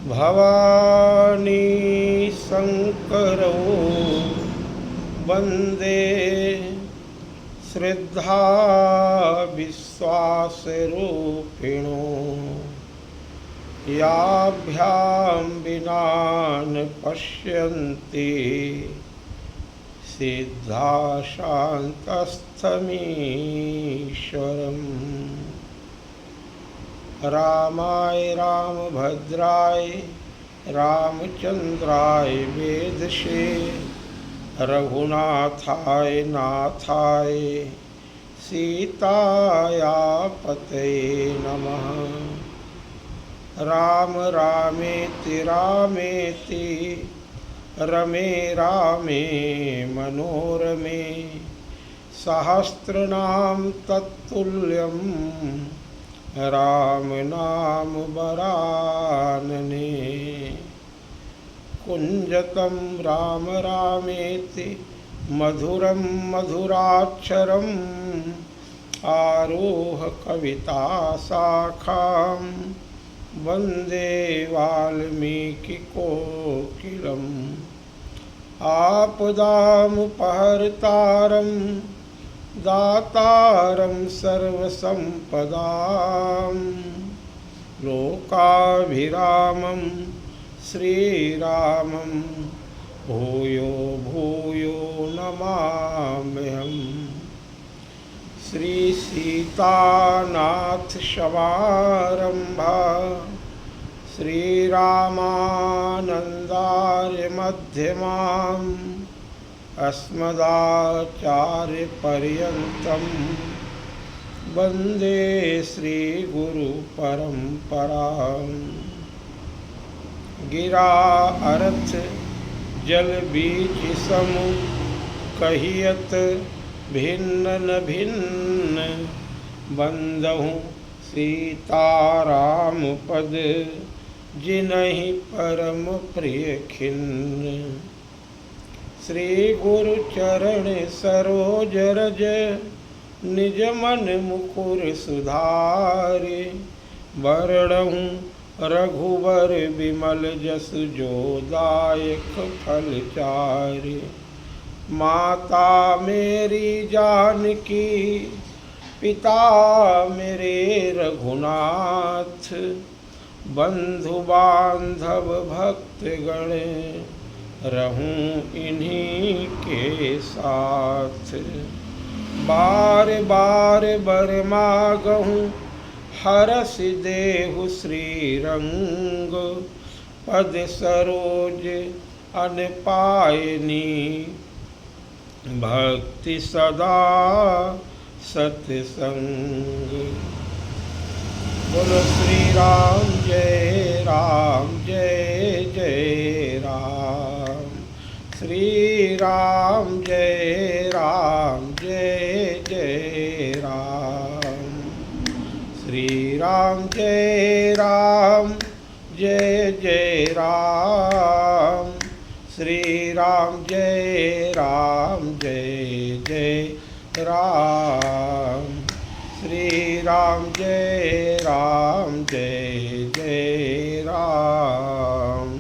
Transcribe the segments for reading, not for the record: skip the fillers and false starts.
भवानी शंकरो वंदे श्रद्धा विश्वासरूपिणो याभ्यां विना न पश्यन्ति सिद्धा शान्तस्थमीश्वरम्। रामाय रामभद्राय रामचंद्राय वेदसे रघुनाथाय नाथाय सीताया पतये नमः। राम रामेति रामेति रमे रामे मनोरमे सहस्रनाम तत्तुल्यं राम नाम वरानने। कुंजतं राम रामेति मधुरं मधुराक्षरम् आरोह कविता शाखां वंदे वाल्मीकि कोकिलम्। आपदामुपहर्तारं दातारं सर्वसंपदां लोकाभिरामं श्रीरामं भूयो भूयो नमाम्यहम्। श्री सीतानाथ समारंभा श्रीरामानंदार्य मध्यमाम् अस्मदाचार्यपर्यन्तं वन्दे श्रीगुरुपरम्पराम्। गिरा अर्थ जल बीच समु कहियत भिन्न न भिन्न बंदहु सीताराम पद जिनहि परम प्रिय खिन्न। श्री गुरु चरण सरोज रज निज मन मुकुर सुधारे वरणहु रघुवर विमल जसु जो दायक फल चारे। माता मेरी जानकी पिता मेरे रघुनाथ बंधु बांधव भक्तगण रहूं इन्हीं के साथ। बार बार बर मागहूँ हरस देहु श्रीरंग पद सरोज अन पायनी भक्ति सदा सत्संग। बोलो श्री राम जय जय राम। श्री राम जय जय राम। श्री राम जय जय राम। श्री राम जय जय राम। श्री राम जय जय राम।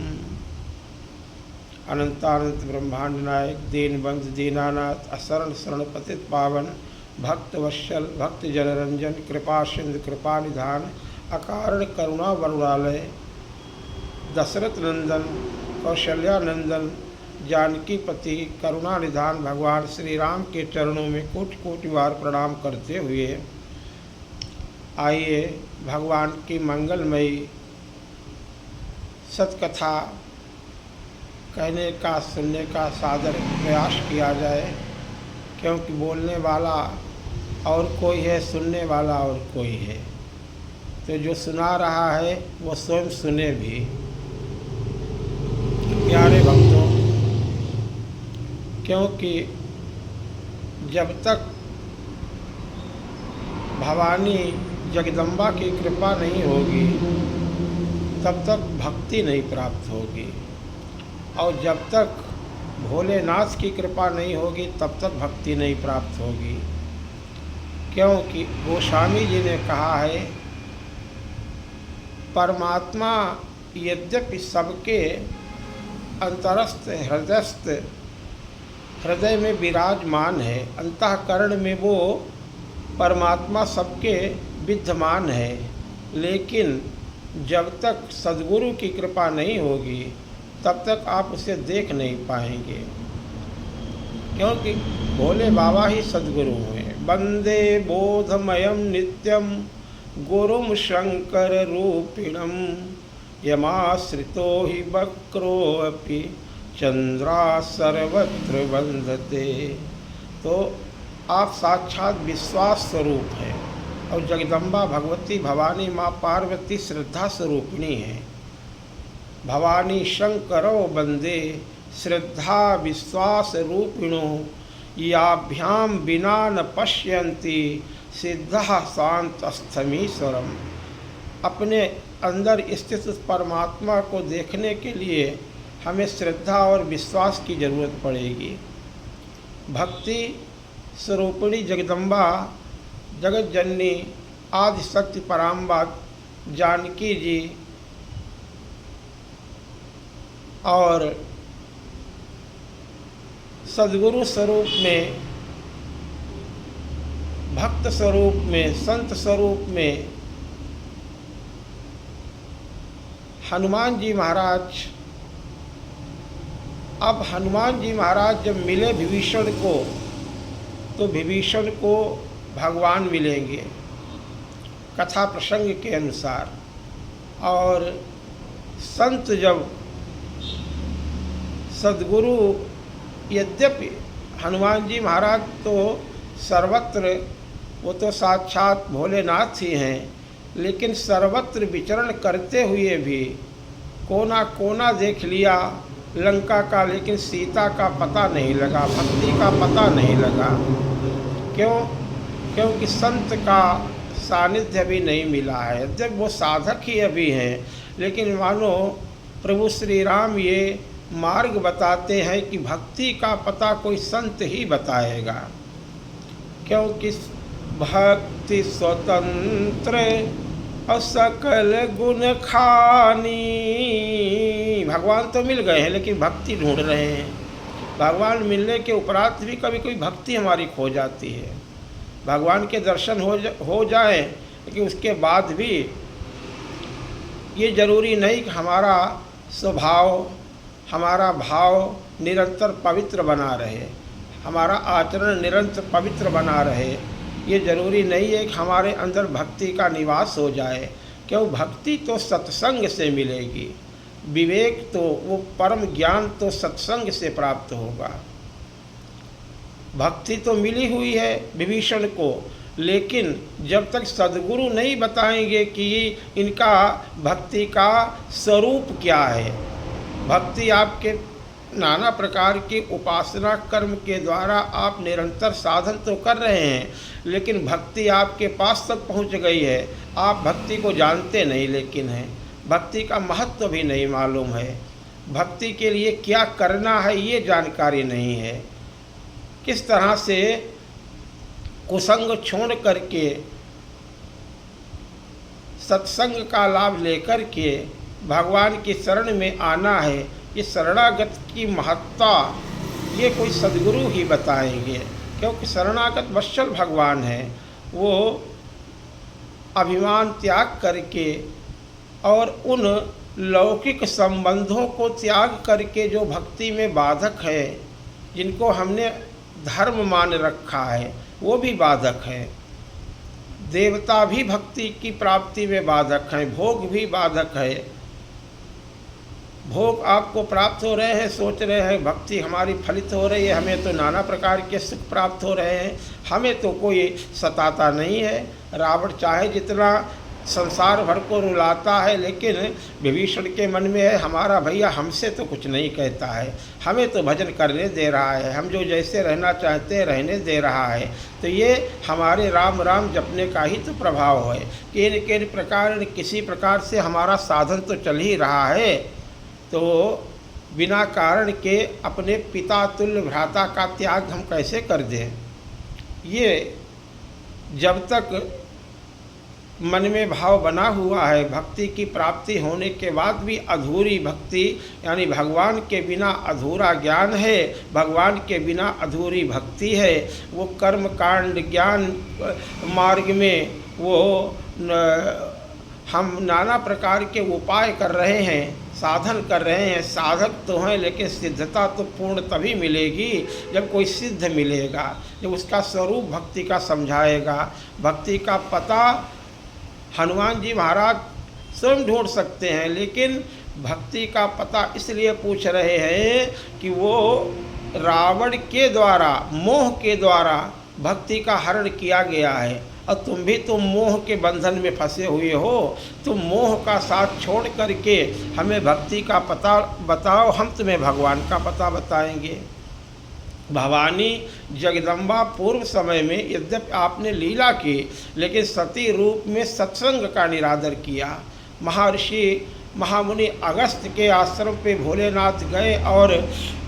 अनंतानंत ब्रह्मांड नायक दीनबंधु दीनानाथ असरण शरण पतित पावन भक्त वत्सल भक्त जनरंजन कृपा सिंधु कृपा निधान अकारण करुणा वरुणालय दशरथ नंदन कौशल्यानंदन जानकी पति करुणा निधान भगवान श्री राम के चरणों में कोटि कोटि बार प्रणाम करते हुए आइए भगवान की मंगलमयी सतकथा कहने का सुनने का सादर प्रयास किया जाए, क्योंकि बोलने वाला और कोई है, सुनने वाला और कोई है। तो जो सुना रहा है वो स्वयं सुने भी। प्यारे भक्तों, क्योंकि जब तक भवानी जगदम्बा की कृपा नहीं होगी तब तक भक्ति नहीं प्राप्त होगी, और जब तक भोलेनाथ की कृपा नहीं होगी तब तक भक्ति नहीं प्राप्त होगी। क्योंकि गोस्वामी जी ने कहा है, परमात्मा यद्यपि सबके अंतरस्थ हृदयस्थ हृदय में विराजमान है, अंतःकरण में वो परमात्मा सबके विद्यमान है, लेकिन जब तक सद्गुरु की कृपा नहीं होगी तब तक आप उसे देख नहीं पाएंगे, क्योंकि भोले बाबा ही सद्गुरु हैं। वंदे बोधमयम नित्यम गुरुम शंकर रूपिणम यमाश्रितो हि वक्रोऽपि चंद्रा सर्वत्र वंदते। तो आप साक्षात विश्वास स्वरूप हैं और जगदम्बा भगवती भवानी माँ पार्वती श्रद्धा स्वरूपिणी हैं। भवानी शंकरो वंदे श्रद्धा विश्वास रूपिणो याभ्याम बिना न पश्यन्ति सिद्धा शांतस्थमीश्वरम। अपने अंदर स्थित उस परमात्मा को देखने के लिए हमें श्रद्धा और विश्वास की जरूरत पड़ेगी। भक्ति स्वरूपिणी जगदम्बा जगत जननी आदि शक्ति पराम्बा जानकी जी और सद्गुरु स्वरूप में, भक्त स्वरूप में, संत स्वरूप में हनुमान जी महाराज। अब हनुमान जी महाराज जब मिले विभीषण को, तो विभीषण को भगवान मिलेंगे कथा प्रसंग के अनुसार। और संत जब सद्गुरु, यद्यपि हनुमान जी महाराज तो सर्वत्र, वो तो साक्षात भोलेनाथ ही हैं, लेकिन सर्वत्र विचरण करते हुए भी कोना कोना देख लिया लंका का, लेकिन सीता का पता नहीं लगा, भक्ति का पता नहीं लगा। क्यों? क्योंकि संत का सानिध्य अभी नहीं मिला है। जब वो साधक ही अभी हैं, लेकिन मानो प्रभु श्री राम ये मार्ग बताते हैं कि भक्ति का पता कोई संत ही बताएगा। क्योंकि भक्ति स्वतंत्र असकल गुण खानी। भगवान तो मिल गए हैं, लेकिन भक्ति ढूंढ रहे हैं। भगवान मिलने के उपरांत भी कभी कभी भक्ति हमारी खो जाती है। भगवान के दर्शन हो जाए, लेकिन उसके बाद भी ये जरूरी नहीं कि हमारा स्वभाव, हमारा भाव निरंतर पवित्र बना रहे, हमारा आचरण निरंतर पवित्र बना रहे। ये जरूरी नहीं है कि हमारे अंदर भक्ति का निवास हो जाए, क्यों? भक्ति तो सत्संग से मिलेगी, विवेक तो, वो परम ज्ञान तो सत्संग से प्राप्त होगा। भक्ति तो मिली हुई है विभीषण को, लेकिन जब तक सद्गुरु नहीं बताएंगे कि इनका भक्ति का स्वरूप क्या है। भक्ति आपके नाना प्रकार की उपासना कर्म के द्वारा आप निरंतर साधन तो कर रहे हैं, लेकिन भक्ति आपके पास तक पहुंच गई है, आप भक्ति को जानते नहीं, लेकिन है भक्ति का महत्व भी नहीं मालूम है। भक्ति के लिए क्या करना है ये जानकारी नहीं है। किस तरह से कुसंग छोड़ करके सत्संग का लाभ लेकर के भगवान की शरण में आना है, ये शरणागत की महत्ता ये कोई सद्गुरु ही बताएंगे। क्योंकि शरणागत वत्सल भगवान है, वो अभिमान त्याग करके और उन लौकिक संबंधों को त्याग करके जो भक्ति में बाधक है, जिनको हमने धर्म मान रखा है, वो भी बाधक है। देवता भी भक्ति की प्राप्ति में बाधक हैं, भोग भी बाधक है। भोग आपको प्राप्त हो रहे हैं, सोच रहे हैं भक्ति हमारी फलित हो रही है, हमें तो नाना प्रकार के सुख प्राप्त हो रहे हैं, हमें तो कोई सताता नहीं है। रावण चाहे जितना संसार भर को रुलाता है, लेकिन विभीषण के मन में है हमारा भैया हमसे तो कुछ नहीं कहता है, हमें तो भजन करने दे रहा है, हम जो जैसे रहना चाहते हैं रहने दे रहा है। तो ये हमारे राम राम जपने का ही तो प्रभाव है कि किन प्रकार किसी प्रकार से हमारा साधन तो चल ही रहा है। तो बिना कारण के अपने पिता तुल्य भ्राता का त्याग हम कैसे कर दें? ये जब तक मन में भाव बना हुआ है, भक्ति की प्राप्ति होने के बाद भी अधूरी भक्ति, यानी भगवान के बिना अधूरा ज्ञान है, भगवान के बिना अधूरी भक्ति है। वो कर्म कांड ज्ञान मार्ग में वो हम नाना प्रकार के उपाय कर रहे हैं, साधन कर रहे हैं, साधक तो हैं, लेकिन सिद्धता तो पूर्ण तभी मिलेगी जब कोई सिद्ध मिलेगा, जब उसका स्वरूप भक्ति का समझाएगा। भक्ति का पता हनुमान जी महाराज स्वयं ढूंढ सकते हैं, लेकिन भक्ति का पता इसलिए पूछ रहे हैं कि वो रावण के द्वारा, मोह के द्वारा भक्ति का हरण किया गया है, और तुम भी तुम मोह के बंधन में फंसे हुए हो। तुम मोह का साथ छोड़ करके हमें भक्ति का पता बताओ, हम तुम्हें भगवान का पता बताएंगे। भवानी जगदम्बा पूर्व समय में यद्यपि आपने लीला की, लेकिन सती रूप में सत्संग का निरादर किया। महर्षि महामुनि अगस्त के आश्रम पे भोलेनाथ गए और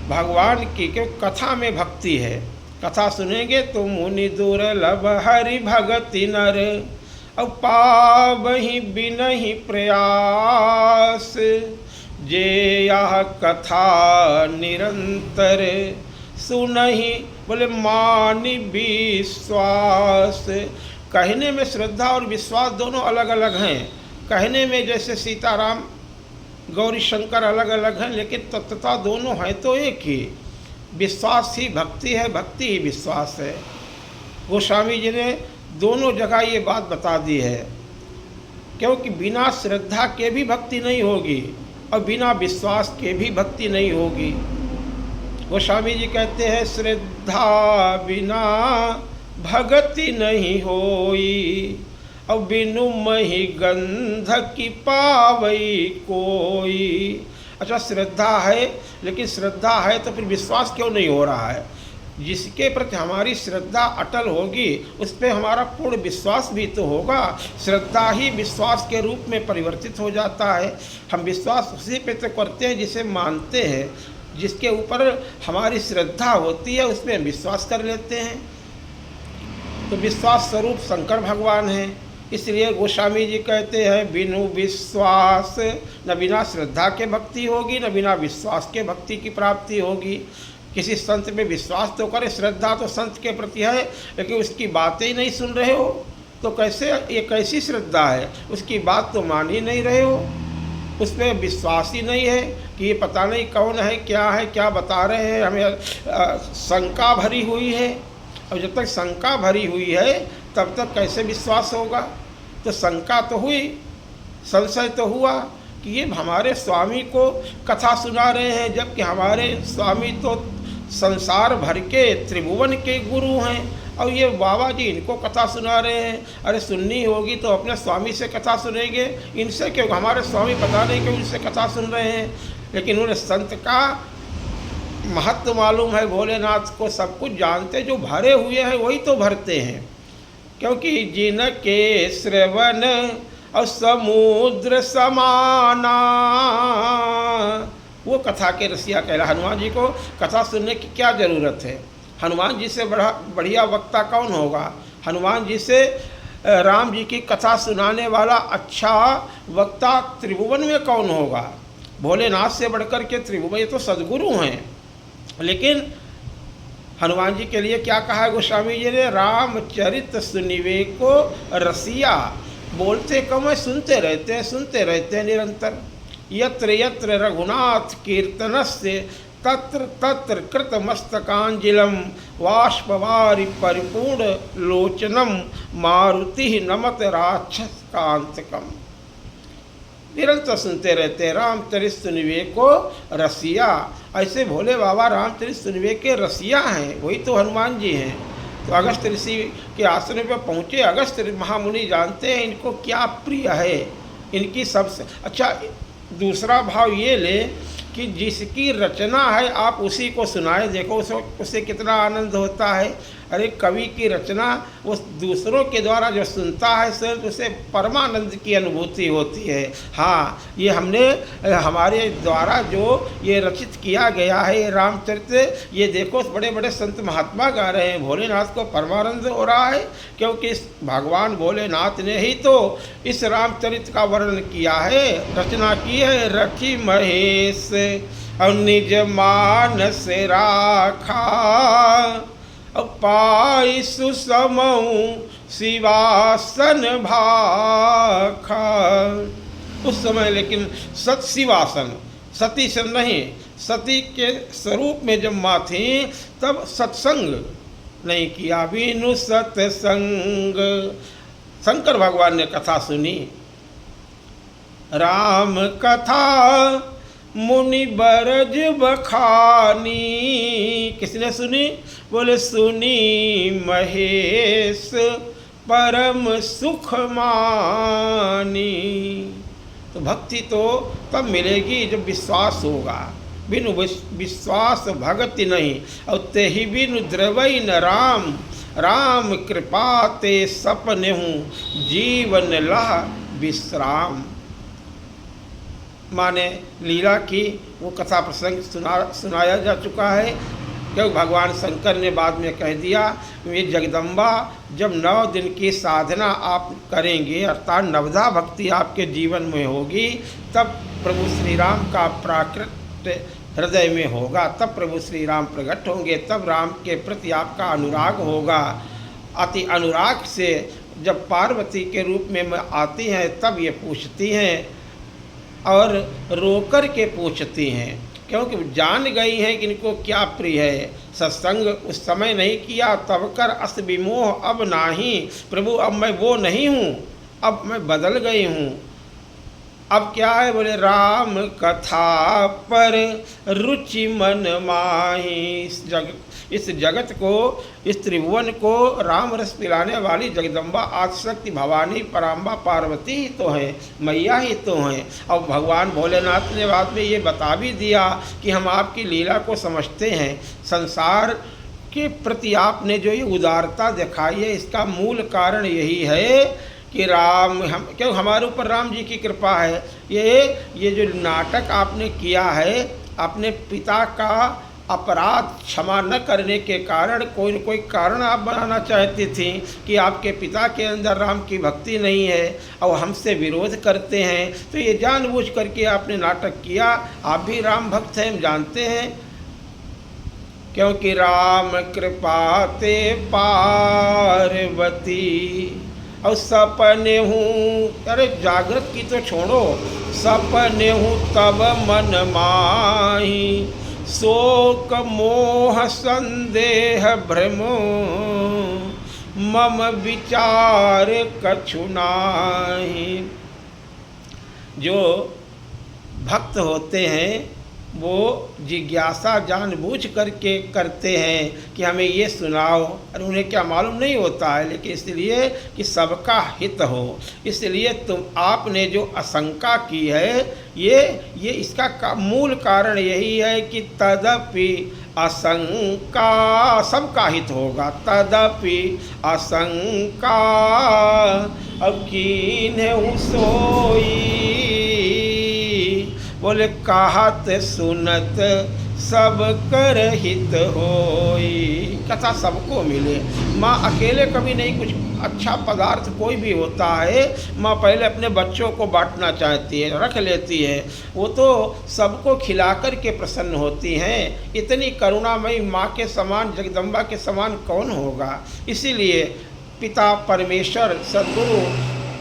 भगवान की, क्योंकि कथा में भक्ति है, कथा सुनेंगे तो मुनि दुर्लभ हरि भगति नर, अब पावहि बिनहि प्रयास, जे यह कथा निरंतर सुनहि, बोले मानि विश्वास। कहने में श्रद्धा और विश्वास दोनों अलग अलग हैं। कहने में जैसे सीताराम गौरी शंकर अलग अलग हैं, लेकिन तत्वता दोनों हैं तो एक ही। विश्वास ही भक्ति है, भक्ति ही विश्वास है। गोस्वामी जी ने दोनों जगह ये बात बता दी है, क्योंकि बिना श्रद्धा के भी भक्ति नहीं होगी और बिना विश्वास के भी भक्ति नहीं होगी। गोस्वामी जी कहते हैं, श्रद्धा बिना भगति नहीं होई, और बिनु मही गंध की पावई कोई। अच्छा, श्रद्धा है, लेकिन श्रद्धा है तो फिर विश्वास क्यों नहीं हो रहा है? जिसके प्रति हमारी श्रद्धा अटल होगी उस पर हमारा पूर्ण विश्वास भी तो होगा। श्रद्धा ही विश्वास के रूप में परिवर्तित हो जाता है। हम विश्वास उसी पे तो करते हैं जिसे मानते हैं, जिसके ऊपर हमारी श्रद्धा होती है उसमें विश्वास कर लेते हैं। तो विश्वास स्वरूप शंकर भगवान हैं। इसलिए गोस्वामी जी कहते हैं, बिनु विश्वास, न बिना श्रद्धा के भक्ति होगी, न बिना विश्वास के भक्ति की प्राप्ति होगी। किसी संत पे विश्वास तो करे, श्रद्धा तो संत के प्रति है, लेकिन उसकी बातें ही नहीं सुन रहे हो तो कैसे, ये कैसी श्रद्धा है? उसकी बात तो मान ही नहीं रहे हो, उस पर विश्वास ही नहीं है कि ये पता नहीं कौन है, क्या बता रहे हैं, हमें शंका भरी हुई है। और जब तक शंका भरी हुई है तब तक कैसे विश्वास होगा? तो शंका तो हुई, संशय तो हुआ कि ये हमारे स्वामी को कथा सुना रहे हैं, जबकि हमारे स्वामी तो संसार भर के त्रिभुवन के गुरु हैं, और ये बाबा जी इनको कथा सुना रहे हैं। अरे सुननी होगी तो अपने स्वामी से कथा सुनेंगे, इनसे क्यों? हमारे स्वामी पता नहीं क्यों इनसे कथा सुन रहे हैं। लेकिन उन्हें संत का महत्व मालूम है, भोलेनाथ को सब कुछ जानते, जो भरे हुए हैं वही तो भरते हैं। क्योंकि जिनके श्रवण और समुद्र समाना, वो कथा के रसिया कहला। हनुमान जी को कथा सुनने की क्या ज़रूरत है? हनुमान जी से बढ़िया वक्ता कौन होगा? हनुमान जी से राम जी की कथा सुनाने वाला अच्छा वक्ता त्रिभुवन में कौन होगा? भोलेनाथ से बढ़कर के त्रिभुवन, ये तो सद्गुरु हैं। लेकिन हनुमान जी के लिए क्या कहा है गोस्वामी जी ने? रामचरित सुनिवे को रसिया। बोलते कम है, सुनते रहते हैं निरंतर। यत्र यत्र रघुनाथ कीर्तनस्य तत्र तत्र कृतमस्तकांजलिं वाष्पवारि परिपूर्ण लोचनम मारुति नमत राक्षसकांतकम। निरंतर सुनते रहते हैं। रामचरित सुनिवे को रसिया, ऐसे भोले बाबा रामचरित सुनिवे के रसिया हैं, वही तो हनुमान जी हैं। तो अगस्त ऋषि के आश्रम पर पहुँचे। अगस्त महामुनि जानते हैं इनको क्या प्रिय है, इनकी सबसे अच्छा। दूसरा भाव ये ले कि जिसकी रचना है आप उसी को सुनाए, देखो उसे कितना आनंद होता है। अरे कवि की रचना वो दूसरों के द्वारा जो सुनता है सिर्फ उसे परमानंद की अनुभूति होती है। हाँ, ये हमने हमारे द्वारा जो ये रचित किया गया है ये रामचरित, ये देखो बड़े बड़े संत महात्मा गा रहे हैं, भोलेनाथ को परमानंद हो रहा है, क्योंकि इस भगवान भोलेनाथ ने ही तो इस रामचरित का वर्णन किया है, रचना की है। रखी महेश और निज मानस राखा, पाई सुसमऊ शिवासन भाखा। उस समय लेकिन सत शिवासन, सती से नहीं, सती के स्वरूप में जब माँ थी तब सत्संग नहीं किया, बिनु सत्संग। शंकर भगवान ने कथा सुनी, राम कथा मुनि बरज बखानी। किसने सुनी? बोले सुनी महेश परम सुख मानी। तो भक्ति तो तब मिलेगी जब विश्वास होगा, बिनु विश्वास भगति नहीं। और ते ही बिनु द्रवई न राम, राम कृपा ते सपने हूँ जीवन लह विश्राम। माँ ने लीला की वो कथा प्रसंग सुनाया जा चुका है, क्योंकि भगवान शंकर ने बाद में कह दिया, ये जगदम्बा जब 9 दिन की साधना आप करेंगे, अर्थात नवधा भक्ति आपके जीवन में होगी, तब प्रभु श्री राम का प्राकृत हृदय में होगा, तब प्रभु श्री राम प्रकट होंगे, तब राम के प्रति आपका अनुराग होगा। अति अनुराग से जब पार्वती के रूप में आती हैं तब ये पूछती हैं और रोकर के पूछती हैं, क्योंकि जान गई हैं कि इनको क्या प्रिय है। सत्संग उस समय नहीं किया, तब कर अस विमोह अब नाही, प्रभु अब मैं वो नहीं हूँ, अब मैं बदल गई हूँ। अब क्या है? बोले राम कथा पर रुचि मन माही। इस जगत को, इस त्रिभुवन को राम रस पिलाने वाली जगदम्बा आदिशक्ति भवानी पराम्बा पार्वती ही तो हैं, मैया ही तो हैं। और भगवान भोलेनाथ ने बाद में ये बता भी दिया कि हम आपकी लीला को समझते हैं, संसार के प्रति आपने जो ये उदारता दिखाई है इसका मूल कारण यही है कि राम हम, क्यों हमारे ऊपर राम जी की कृपा है। ये जो नाटक आपने किया है, अपने पिता का अपराध क्षमा न करने के कारण कोई न कोई कारण आप बनाना चाहती थी कि आपके पिता के अंदर राम की भक्ति नहीं है और हमसे विरोध करते हैं, तो ये जानबूझ करके आपने नाटक किया। आप भी राम भक्त हैं, हम जानते हैं, क्योंकि राम कृपा ते पार्वती और सपने हूँ, अरे जागृत की तो छोड़ो, सपने हूँ तब मन माही, शोक मोह संदेह भ्रम मम विचार कछु नाही। जो भक्त होते हैं वो जिज्ञासा जानबूझ करके करते हैं कि हमें ये सुनाओ, और उन्हें क्या मालूम नहीं होता है, लेकिन इसलिए कि सबका हित हो। इसलिए तुम आपने जो आशंका की है ये इसका मूल कारण यही है कि तदपि आशंका सबका हित होगा, तदपि आशंका अब कीन्हे सोई। बोले कहत सुनत सब कर हित होई। कथा सबको मिले। माँ अकेले कभी नहीं, कुछ अच्छा पदार्थ कोई भी होता है माँ पहले अपने बच्चों को बांटना चाहती है, रख लेती है, वो तो सबको खिला कर के प्रसन्न होती हैं। इतनी करुणामयी माँ के समान, जगदम्बा के समान कौन होगा। इसीलिए पिता परमेश्वर सद्गुरु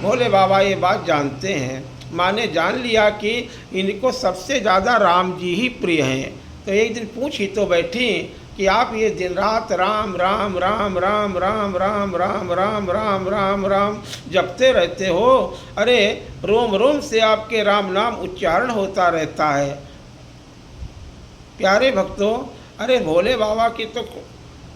भोले बाबा ये बात जानते हैं। माँ ने जान लिया कि इनको सबसे ज़्यादा राम जी ही प्रिय हैं, तो एक दिन पूछ ही तो बैठी कि आप ये दिन रात राम राम राम राम राम राम राम राम राम राम राम जपते रहते हो। अरे रोम रोम से आपके राम नाम उच्चारण होता रहता है। प्यारे भक्तों, अरे भोले बाबा की तो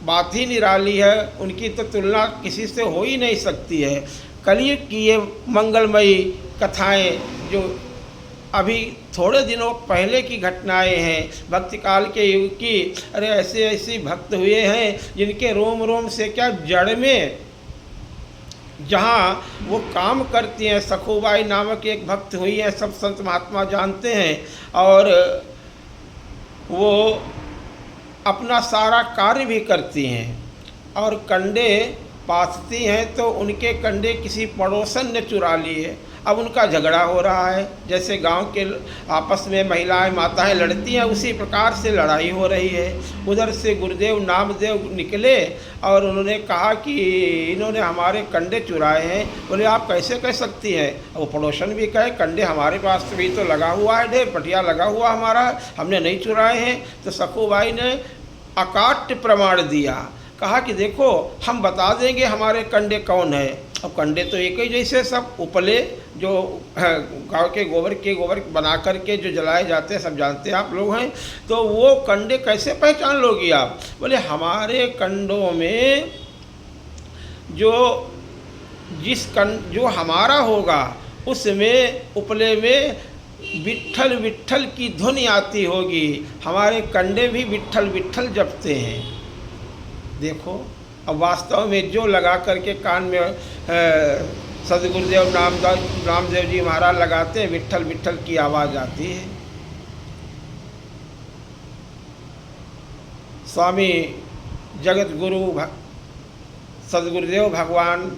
बात ही निराली है, उनकी तो तुलना किसी से हो ही नहीं सकती है। कलयुग की ये मंगलमयी कथाएं जो अभी थोड़े दिनों पहले की घटनाएं हैं, भक्ति काल के युग की। अरे ऐसे ऐसे भक्त हुए हैं जिनके रोम रोम से क्या जड़ में जहाँ वो काम करती हैं। सखुबाई नामक एक भक्त हुई है, सब संत महात्मा जानते हैं, और वो अपना सारा कार्य भी करती हैं और कंडे पाथती हैं, तो उनके कंडे किसी पड़ोसन ने चुरा लिए। अब उनका झगड़ा हो रहा है, जैसे गांव के आपस में महिलाएं माताएं लड़ती हैं, उसी प्रकार से लड़ाई हो रही है। उधर से गुरुदेव नामदेव निकले और उन्होंने कहा कि इन्होंने हमारे कंडे चुराए हैं। बोले आप कैसे कह सकती हैं? वो पड़ोसन भी कहे कंडे हमारे पास भी तो लगा हुआ है, ढेर पटिया लगा हुआ हमारा, हमने नहीं चुराए हैं। तो सखुबाई ने अकाट्य प्रमाण दिया, कहा कि देखो हम बता देंगे हमारे कंडे कौन है। अब कंडे तो एक ही जैसे सब उपले जो गांव के गोबर बना करके जो जलाए जाते हैं, सब जानते हैं आप लोग हैं। तो वो कंडे कैसे पहचान लोगी आप? बोले हमारे कंडों में जो हमारा होगा उसमें उपले में विट्ठल विट्ठल की ध्वनि आती होगी। हमारे कंडे भी विट्ठल विट्ठल जपते हैं। देखो अब वास्तव में जो लगा करके कान में सदगुरुदेव नामदेव जी महाराज लगाते हैं, विट्ठल विट्ठल की आवाज़ आती है। स्वामी जगत गुरु सदगुरुदेव भगवान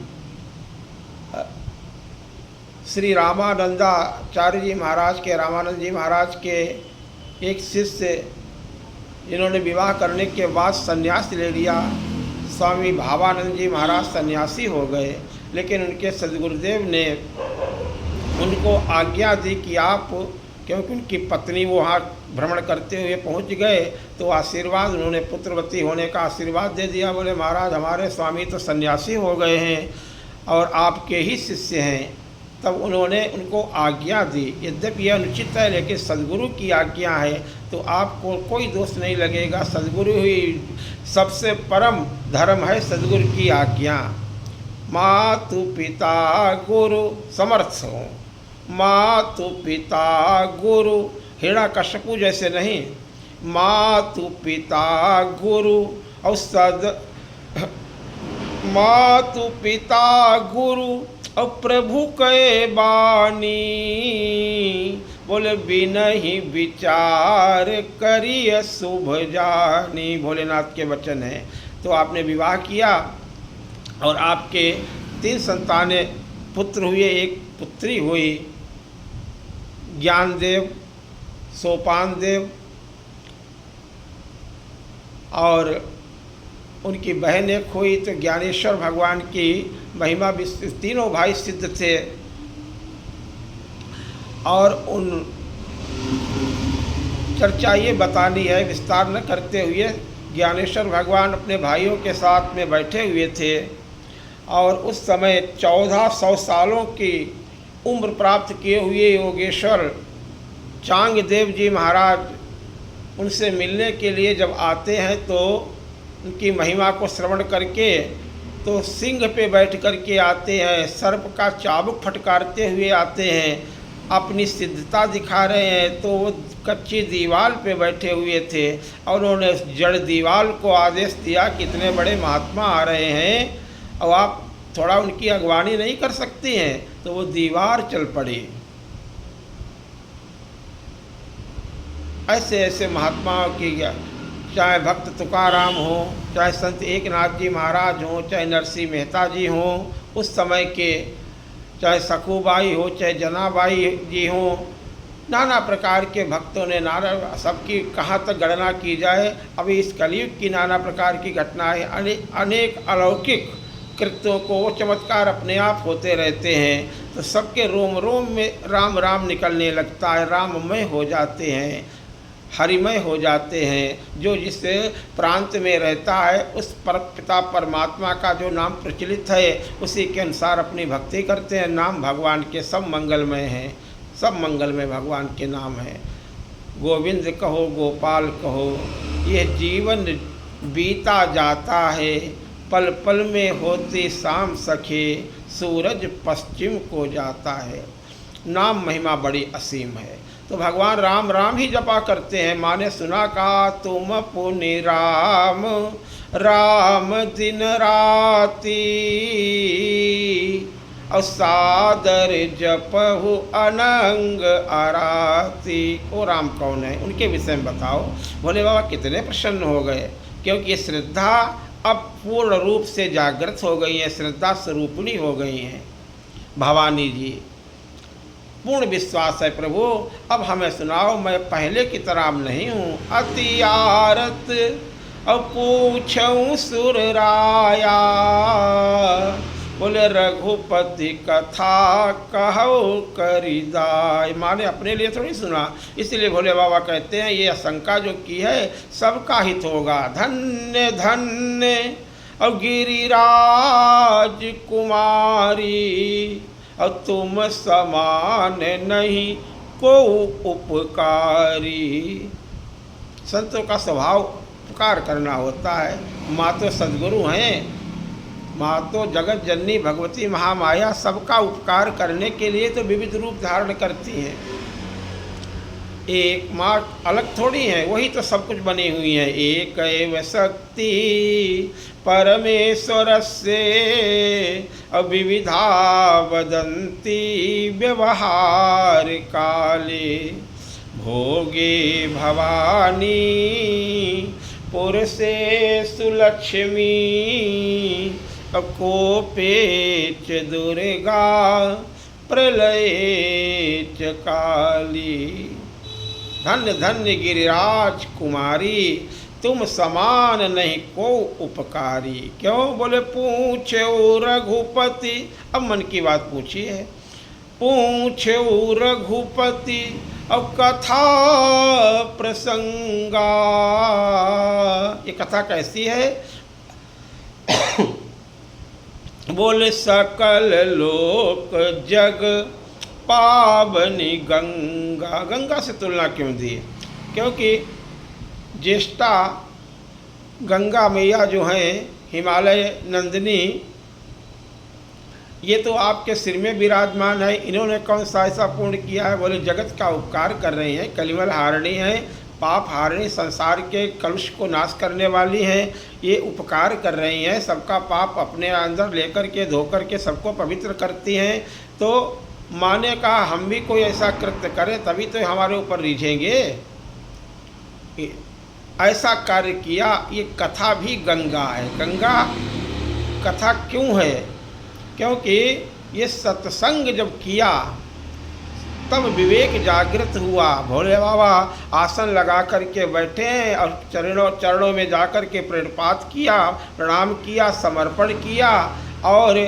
श्री रामानंदाचार्य जी महाराज के, रामानंद जी महाराज के एक शिष्य, जिन्होंने विवाह करने के बाद संन्यास ले लिया। स्वामी भावानंद जी महाराज सन्यासी हो गए, लेकिन उनके सदगुरुदेव ने उनको आज्ञा दी कि आप, क्योंकि उनकी पत्नी वो वहाँ भ्रमण करते हुए पहुँच गए, तो आशीर्वाद उन्होंने पुत्रवती होने का आशीर्वाद दे दिया। बोले महाराज हमारे स्वामी तो सन्यासी हो गए हैं और आपके ही शिष्य हैं। तब उन्होंने उनको आज्ञा दी, यद्यपि यह अनुचित है लेकिन सद्गुरु की आज्ञा है तो आपको कोई दोष नहीं लगेगा। सद्गुरु ही सबसे परम धर्म है, सद्गुरु की आज्ञा। मातु पिता गुरु समर्थ हो, मातु पिता गुरु, हिरण्यकश्यपु जैसे नहीं, मातु पिता गुरु और मातु पिता गुरु और प्रभु के बानी। बोले बिनहि विचार करिय शुभ जानी, भोलेनाथ के वचन है। तो आपने विवाह किया और आपके 3 संतानें पुत्र हुए, एक पुत्री हुई, ज्ञानदेव, सोपानदेव और उनकी बहन एक हुई। तो ज्ञानेश्वर भगवान की महिमा विस्तृत, तीनों भाई सिद्ध थे। और उन चर्चा ये बतानी है विस्तार न करते हुए, ज्ञानेश्वर भगवान अपने भाइयों के साथ में बैठे हुए थे और उस समय 1400 सालों की उम्र प्राप्त किए हुए योगेश्वर चांगदेव जी महाराज उनसे मिलने के लिए जब आते हैं तो उनकी महिमा को श्रवण करके तो सिंह पे बैठ कर के आते हैं, सर्प का चाबुक फटकारते हुए आते हैं, अपनी सिद्धता दिखा रहे हैं। तो वो कच्ची दीवार पे बैठे हुए थे और उन्होंने उस जड़ दीवार को आदेश दिया कि इतने बड़े महात्मा आ रहे हैं और आप थोड़ा उनकी अगवानी नहीं कर सकती हैं। तो वो दीवार चल पड़ी। ऐसे ऐसे महात्माओं की, चाहे भक्त तुकाराम हो, चाहे संत एकनाथ जी महाराज हों, चाहे नरसिंह मेहता जी हों उस समय के, चाहे सखुबाई हो, चाहे जनाबाई जी हों, नाना प्रकार के भक्तों ने, नाना सबकी कहाँ तक गणना की जाए। अभी इस कलयुग की नाना प्रकार की घटनाएं, अनेक अलौकिक कृत्यों को वो चमत्कार अपने आप होते रहते हैं। तो सबके रोम रोम में राम राम निकलने लगता है, राममय हो जाते हैं, हरिमय हो जाते हैं। जो जिस प्रांत में रहता है उस परमपिता परमात्मा का जो नाम प्रचलित है उसी के अनुसार अपनी भक्ति करते हैं। नाम भगवान के सब मंगलमय हैं, सब मंगलमय भगवान के नाम हैं। गोविंद कहो, गोपाल कहो, यह जीवन बीता जाता है, पल पल में होती शाम सखे, सूरज पश्चिम को जाता है। नाम महिमा बड़ी असीम है। तो भगवान राम राम ही जपा करते हैं। माँ ने सुना कहा तुम पुनि राम राम दिन राती, और सादर जपहु अनंग आराती। ओ राम कौन है, उनके विषय में बताओ। भोले बाबा कितने प्रसन्न हो गए, क्योंकि ये श्रद्धा अब पूर्ण रूप से जागृत हो गई है, श्रद्धा स्वरूपिणी हो गई हैं भवानी जी। पूर्ण विश्वास है प्रभु, अब हमें सुनाओ, मैं पहले की तरह नहीं हूँ। अति आरत अब पूछूं सुर राया, बोले रघुपति कथा कहो करिदाय। माने अपने लिए थोड़ी सुना, इसलिए भोले बाबा कहते हैं ये आशंका जो की है सबका हित होगा। धन्य धन्य और गिरिराज कुमारी, और तुम समान नहीं को उपकारी। संतों का स्वभाव उपकार करना होता है। माँ तो सद्गुरु हैं, माँ तो जगत जननी भगवती महामाया सबका उपकार करने के लिए तो विविध रूप धारण करती हैं। एक माँ अलग थोड़ी है, वही तो सब कुछ बनी हुई है। एक एव शक्ति परमेश्वर से अविविधा वदंती व्यवहार काले, भोगे भवानी पुरुषे सुलक्ष्मी, कोपेच दुर्गा प्रलयेच काली। धन्य धन्य गिरिराज कुमारी, तुम समान नहीं को उपकारी। क्यों, बोले पूछो रघुपति। अब मन की बात पूछी है। पूछो रघुपति अब कथा प्रसंगा। ये कथा कैसी है? बोले सकल लोक जग पावनी गंगा। गंगा से तुलना क्यों दी? क्योंकि ज्येष्ठा गंगा मैया जो हैं हिमालय नंदिनी, ये तो आपके सिर में विराजमान है। इन्होंने कौन सा ऐसा पूर्ण किया है? बोले जगत का उपकार कर रही हैं, कलिमल हारिणी हैं, पाप हारिणी, संसार के कलुष को नाश करने वाली हैं। ये उपकार कर रही हैं, सबका पाप अपने अंदर लेकर के धोकर के सबको पवित्र करती हैं। तो माँ ने कहा हम भी कोई ऐसा कृत्य करें तभी तो हमारे ऊपर रीझेंगे। ऐसा कार्य किया। ये कथा भी गंगा है। गंगा कथा क्यों है? क्योंकि ये सत्संग जब किया तब विवेक जागृत हुआ। भोले बाबा आसन लगा कर के बैठे हैं और चरणों में जाकर के प्रणपात किया, प्रणाम किया, समर्पण किया और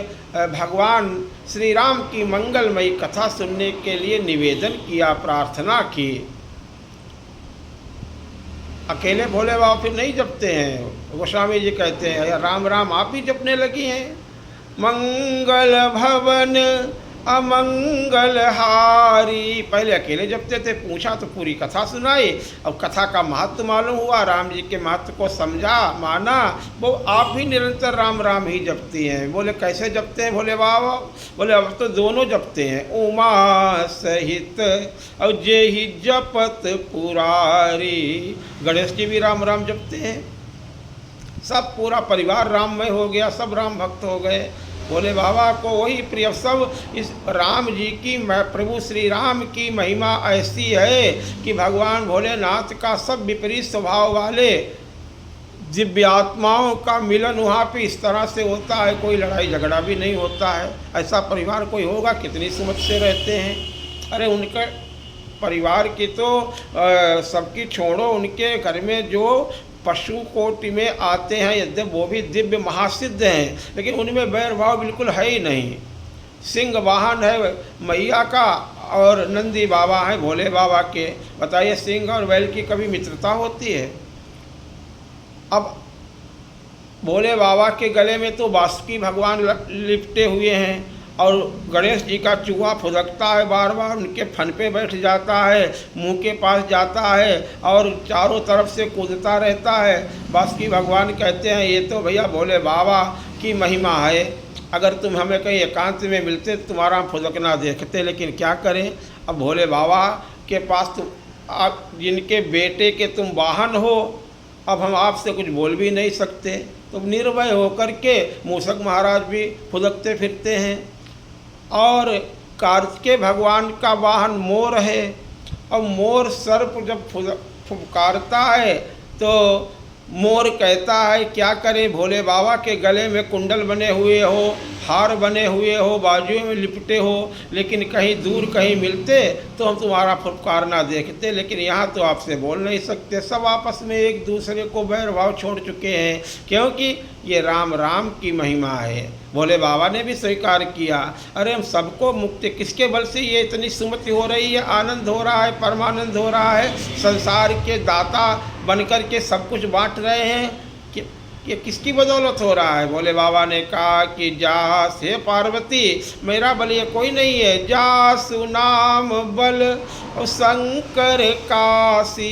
भगवान श्री राम की मंगलमयी कथा सुनने के लिए निवेदन किया, प्रार्थना की। अकेले भोले बाबा फिर नहीं जपते हैं। गोस्वामी जी कहते हैं राम राम आप ही जपने लगी हैं। मंगल भवन अमंगल हारी। पहले अकेले जपते थे, पूछा तो पूरी कथा सुनाई। अब कथा का महत्व मालूम हुआ, राम जी के महत्व को समझा, माना। वो आप भी निरंतर राम राम ही जपती हैं। बोले कैसे जपते हैं भोले बाबा? बोले अब तो दोनों जपते हैं, उमा सहित और जे ही जपत पुरारी। गणेश जी भी राम राम जपते हैं। सब पूरा परिवार राममय हो गया, सब राम भक्त हो गए। भोले बाबा को वही प्रिय। सब इस राम जी की, प्रभु श्री राम की महिमा ऐसी है कि भगवान भोलेनाथ का सब विपरीत स्वभाव वाले दिव्य आत्माओं का मिलन वहाँ पे इस तरह से होता है, कोई लड़ाई झगड़ा भी नहीं होता है। ऐसा परिवार कोई होगा? कितनी सुमत से रहते हैं। अरे उनके परिवार की तो सबकी छोड़ो, उनके घर में जो पशु कोटि में आते हैं यद्यप वो भी दिव्य महासिद्ध हैं, लेकिन उनमें वैर भाव बिल्कुल है ही नहीं। सिंह वाहन है मैया का और नंदी बाबा हैं भोले बाबा के। बताइए सिंह और बैल की कभी मित्रता होती है? अब भोले बाबा के गले में तो बासुकी भगवान लिपटे हुए हैं और गणेश जी का चूहा फुदकता है, बार बार उनके फन पे बैठ जाता है, मुंह के पास जाता है और चारों तरफ से कूदता रहता है। बासुकी भगवान कहते हैं ये तो भैया भोले बाबा की महिमा है। अगर तुम हमें कहीं एकांत में मिलते तो तुम्हारा हम फुदकना देखते, लेकिन क्या करें, अब भोले बाबा के पास तुम, आप जिनके बेटे के तुम वाहन हो, अब हम आपसे कुछ बोल भी नहीं सकते। तो निर्भय होकर के मूषक महाराज भी फुदकते फिरते हैं। और कार्तिकेय भगवान का वाहन मोर है, और मोर सर्प जब फुफकारता है तो मोर कहता है क्या करे, भोले बाबा के गले में कुंडल बने हुए हो, हार बने हुए हो, बाजुओं में लिपटे हो, लेकिन कहीं दूर कहीं मिलते तो हम तुम्हारा फुफकारना देखते, लेकिन यहाँ तो आपसे बोल नहीं सकते। सब आपस में एक दूसरे को बैर भाव छोड़ चुके हैं, क्योंकि ये राम राम की महिमा है। भोले बाबा ने भी स्वीकार किया, अरे हम सबको मुक्ति, किसके बल से ये इतनी सुमति हो रही है, आनंद हो रहा है, परमानंद हो रहा है, संसार के दाता बनकर के सब कुछ बांट रहे हैं, कि किसकी बदौलत हो रहा है। भोले बाबा ने कहा कि जा से पार्वती, मेरा बल ये कोई नहीं है, जा सुनाम बल शंकर काशी,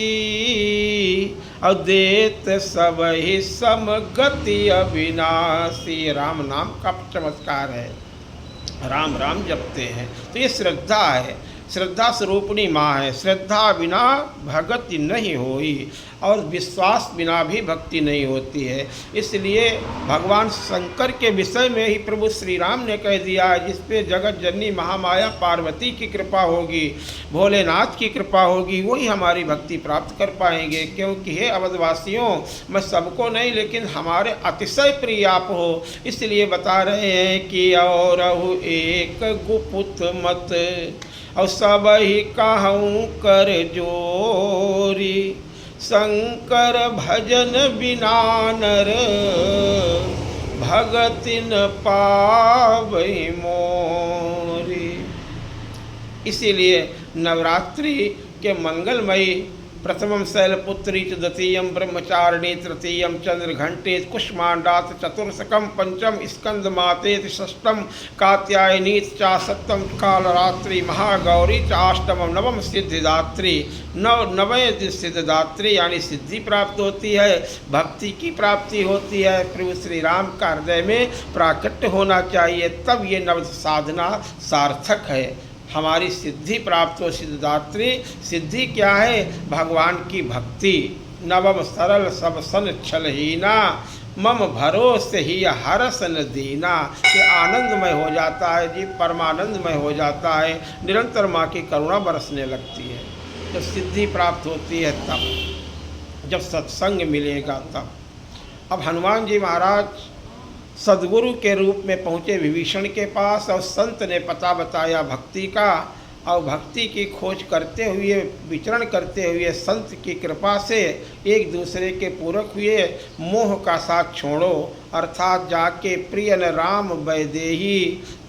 और देत सब ही समगति अविनाशी। राम नाम का चमत्कार है, राम राम जपते हैं तो ये श्रद्धा है, श्रद्धा स्वरूपणी माँ है। श्रद्धा बिना भक्ति नहीं होई, और विश्वास बिना भी भक्ति नहीं होती है। इसलिए भगवान शंकर के विषय में ही प्रभु श्री राम ने कह दिया है, जिस पे जगत जननी महामाया पार्वती की कृपा होगी, भोलेनाथ की कृपा होगी, वही हमारी भक्ति प्राप्त कर पाएंगे। क्योंकि हे अवधवासियों, मैं सबको नहीं लेकिन हमारे अतिशय प्रिय आप हो, इसलिए बता रहे हैं कि और एक गुपुत मत, और सब ही कहूँ कर जोरी, शंकर भजन बिना नर भगति न पावै मोरी। इसीलिए नवरात्रि के मंगलमयी प्रथमं शैलपुत्री च, द्वितीयं ब्रह्मचारिणी, तृतीयं चंद्रघंटे, कुष्मांडात, चतुर्शकं पंचम स्कंदमातेति, षष्ठम कात्यायनी च, सप्तम कालरात्रि महागौरी च, अष्टमं नवम सिद्धिदात्री। नवे सिद्धिदात्री यानी सिद्धि प्राप्त होती है, भक्ति की प्राप्ति होती है, प्रभु श्री राम का हृदय में प्राकट्य होना चाहिए, तब ये नव साधना सार्थक है, हमारी सिद्धि प्राप्त हो। सिद्धिदात्री, सिद्धि क्या है, भगवान की भक्ति। नवम सरल सब सन छलहीना, मम भरोसे ही हरस न दीना। ये आनंदमय हो जाता है जी, परमानंदमय हो जाता है, निरंतर माँ की करुणा बरसने लगती है। जब सिद्धि प्राप्त होती है तब, जब सत्संग मिलेगा तब। अब हनुमान जी महाराज सद्गुरु के रूप में पहुँचे विभीषण के पास, और संत ने पता बताया भक्ति का, और भक्ति की खोज करते हुए, विचरण करते हुए संत की कृपा से एक दूसरे के पूरक हुए। मोह का साथ छोड़ो, अर्थात जाके प्रियन राम वैदेही,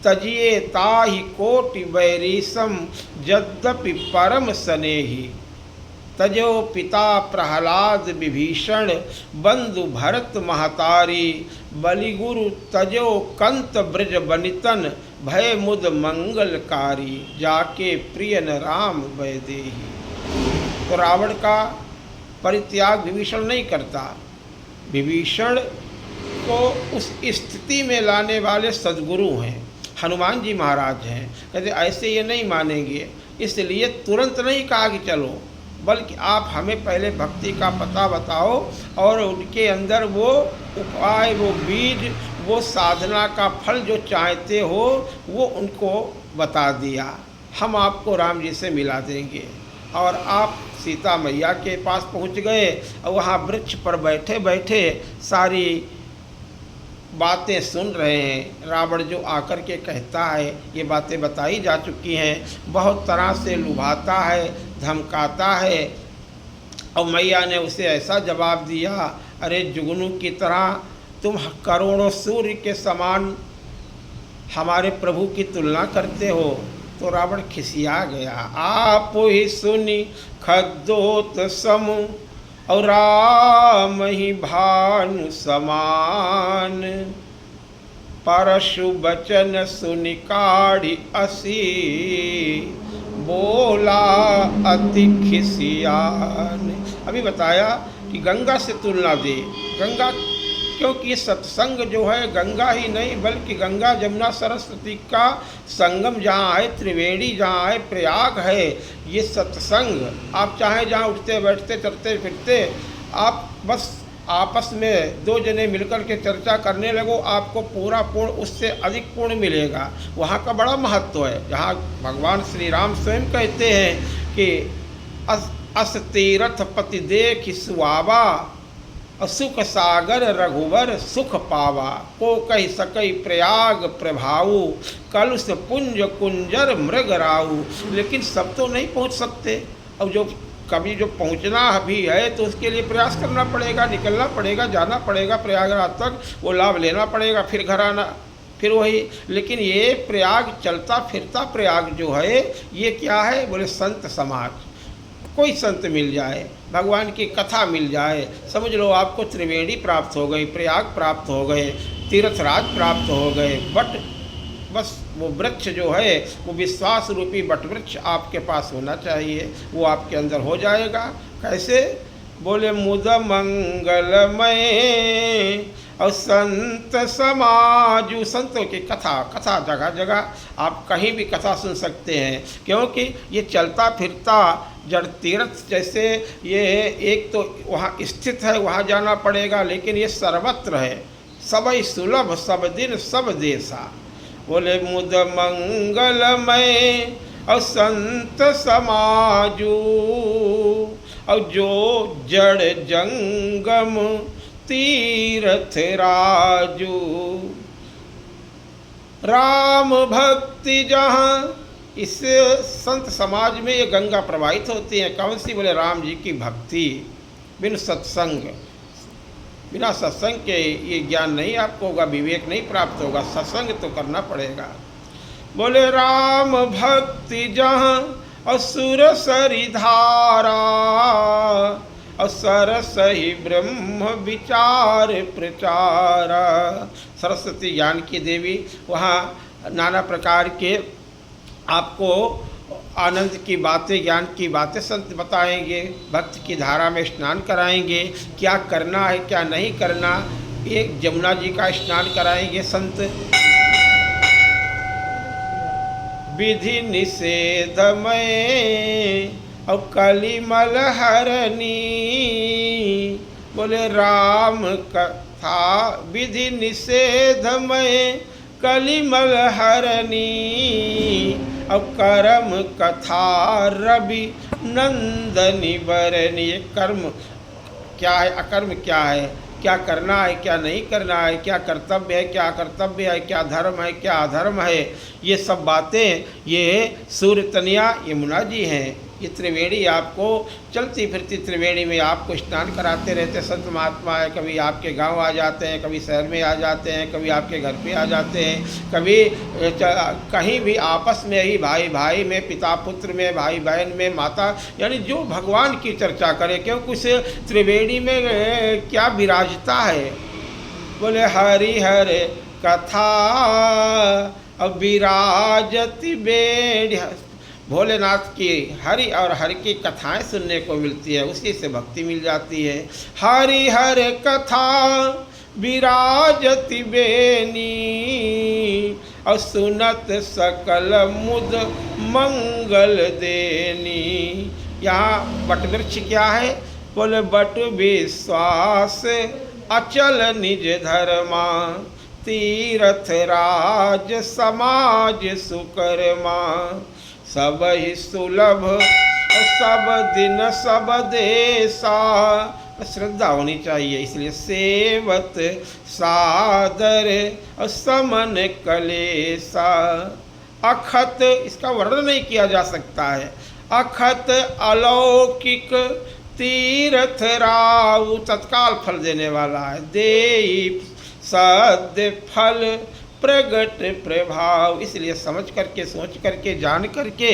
तजिए ताहि कोटि वैरीसम, यद्यपि परम स्नेही। तजो पिता प्रहलाद विभीषण, बंधु भरत महतारी, बलिगुरु तजो कंत ब्रज बनितन, भय मुद मंगलकारी, जाके प्रियन राम वैदेही। तो रावण का परित्याग विभीषण नहीं करता, विभीषण को उस स्थिति में लाने वाले सद्गुरु हैं, हनुमान जी महाराज हैं। कहते ऐसे ये नहीं मानेंगे, इसलिए तुरंत नहीं कहा कि चलो, बल्कि आप हमें पहले भक्ति का पता बताओ, और उनके अंदर वो उपाय, वो बीज, वो साधना का फल जो चाहते हो वो उनको बता दिया। हम आपको राम जी से मिला देंगे। और आप सीता मैया के पास पहुंच गए, और वहाँ वृक्ष पर बैठे बैठे सारी बातें सुन रहे हैं। रावण जो आकर के कहता है, ये बातें बताई जा चुकी हैं, बहुत तरह से लुभाता है, धमकाता है, और मैया ने उसे ऐसा जवाब दिया, अरे जुगनू की तरह तुम करोड़ों सूर्य के समान हमारे प्रभु की तुलना करते हो। तो रावण खिसिया गया, आप ही सुनी खद्दोत समु, और राम ही भानु समान, परशु बचन सुनि काढ़ी असी, बोला अति खिसियान। अभी बताया कि गंगा से तुलना दे, गंगा क्योंकि ये सत्संग जो है गंगा ही नहीं बल्कि गंगा जमुना सरस्वती का संगम जहाँ है, त्रिवेणी जहाँ है, प्रयाग है, ये सत्संग। आप चाहे जहाँ उठते बैठते चलते फिरते आप बस आपस में दो जने मिलकर के चर्चा करने लगो, आपको पूरा पूर्ण उससे अधिक पूर्ण मिलेगा। वहाँ का बड़ा महत्व है। जहाँ भगवान श्री राम स्वयं कहते हैं कि अस तीरथ पति देख सुआवा, सुख सागर रघुवर सुख पावा, को कही सकई प्रयाग प्रभाऊ, कलुष पुंज कुंजर मृग राऊ। लेकिन सब तो नहीं पहुँच सकते। अब जो कभी जो पहुंचना भी है तो उसके लिए प्रयास करना पड़ेगा, निकलना पड़ेगा, जाना पड़ेगा प्रयागराज तक, वो लाभ लेना पड़ेगा, फिर घर आना, फिर वही। लेकिन ये प्रयाग चलता फिरता प्रयाग जो है ये क्या है, बोले संत समाज। कोई संत मिल जाए, भगवान की कथा मिल जाए, समझ लो आपको त्रिवेणी प्राप्त हो गई, प्रयाग प्राप्त हो गए, तीर्थराज प्राप्त हो गए। बट बस वो वृक्ष जो है वो विश्वास रूपी बट वृक्ष आपके पास होना चाहिए, वो आपके अंदर हो जाएगा। कैसे, बोले मुद मंगलमय और संत समाजु। संतों की कथा जगह जगह आप कहीं भी कथा सुन सकते हैं, क्योंकि ये चलता फिरता जड़ तीर्थ जैसे ये एक तो वहाँ स्थित है, वहाँ जाना पड़ेगा, लेकिन ये सर्वत्र है, सबई सुलभ सब दिन सब देशा। बोले मुद मंगलमय और संत समाजू, और जो जड़ जंगम तीर्थ राजू। राम भक्ति जहाँ, इस संत समाज में ये गंगा प्रवाहित होती है। कौन सी, बोले राम जी की भक्ति। बिन सत्संग, बिना सत्संग के ये ज्ञान नहीं आपको होगा, विवेक नहीं प्राप्त होगा, सत्संग तो करना पड़ेगा। बोले राम भक्ति जहाँ असुर सरिधारा, और सरस ही ब्रह्म विचार प्रचारा। सरस्वती ज्ञान की देवी, वहाँ नाना प्रकार के आपको आनंद की बातें, ज्ञान की बातें संत बताएंगे, भक्ति की धारा में स्नान कराएंगे, क्या करना है क्या नहीं करना। एक जमुना जी का स्नान कराएंगे संत, विधि निषेधमय और कलिमल हरनी। बोले राम कथा विधि निषेधमय कलिमल हरनी, अब कर्म कथा रवि नंदनी बरनी। कर्म क्या है, अकर्म क्या है, क्या करना है क्या नहीं करना है, क्या कर्तव्य है क्या कर्तव्य है, क्या धर्म है क्या अधर्म है, ये सब बातें ये सूर्य तनिया यमुना जी हैं। ये त्रिवेणी आपको चलती फिरती त्रिवेणी में आपको स्नान कराते रहते संत महात्मा है। कभी आपके गांव आ जाते हैं, कभी शहर में आ जाते हैं, कभी आपके घर पे आ जाते हैं, कभी कहीं भी आपस में ही भाई भाई में, पिता पुत्र में, भाई बहन में, माता, यानी जो भगवान की चर्चा करे। क्योंकि उस त्रिवेणी में क्या विराजता है, बोले हरि हर कथा अब विराजति बेड़। भोलेनाथ की हरि और हरि की कथाएं सुनने को मिलती है, उसी से भक्ति मिल जाती है। हरि हर कथा विराजति बेनी, और सुनत सकल मुद मंगल देनी। यहाँ बट वृक्ष क्या है, बोले बट विश्वास अचल निज धर्मा, तीर्थ राज समाज सुकर्मा। सब ही सुलभ सब दिन सब देशा। श्रद्धा होनी चाहिए, इसलिए सेवत सादर समन कलेसा। अखत, इसका वर्णन नहीं किया जा सकता है। अखत अलौकिक तीर्थ राव, तत्काल फल देने वाला है। देई सद्य फल प्रगट प्रभाव। इसलिए समझ करके, सोच करके, जान करके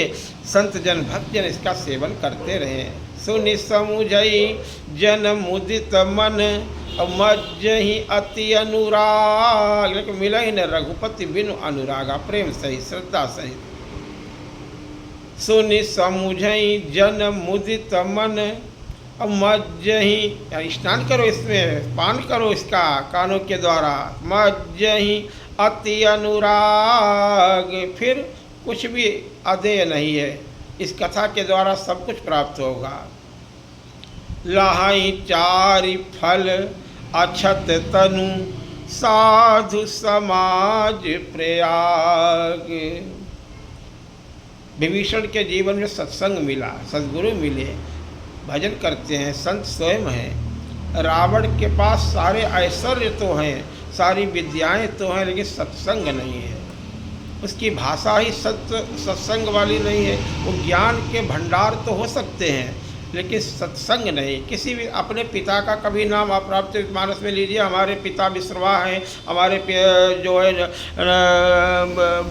संत जन भक्त जन इसका सेवन करते रहे। सुनि समुझई जन मुदित मन, मज्जहि अति अनुराग। मिलहि न रघुपति बिनु अनुरागा। प्रेम सहित, श्रद्धा सहित। सुनि समुझई जन मुदित मन, अब मज्ज ही यानी स्नान करो, इसमें पान करो इसका कानों के द्वारा। मज्ज ही अति अनुराग, फिर कुछ भी अदेय नहीं है, इस कथा के द्वारा सब कुछ प्राप्त होगा। लहाई चारि फल अछत तनु, साधु समाज प्रयाग। विभीषण के जीवन में सत्संग मिला, सद्गुरु मिले, भजन करते हैं, संत स्वयं हैं। रावण के पास सारे ऐश्वर्य तो हैं, सारी विद्याएं तो हैं, लेकिन सत्संग नहीं है। उसकी भाषा ही सत्संग वाली नहीं है। वो ज्ञान के भंडार तो हो सकते हैं, लेकिन सत्संग नहीं। किसी भी अपने पिता का कभी नाम आप रामचरितमानस में लीजिए, हमारे पिता विश्रवा हैं, हमारे जो है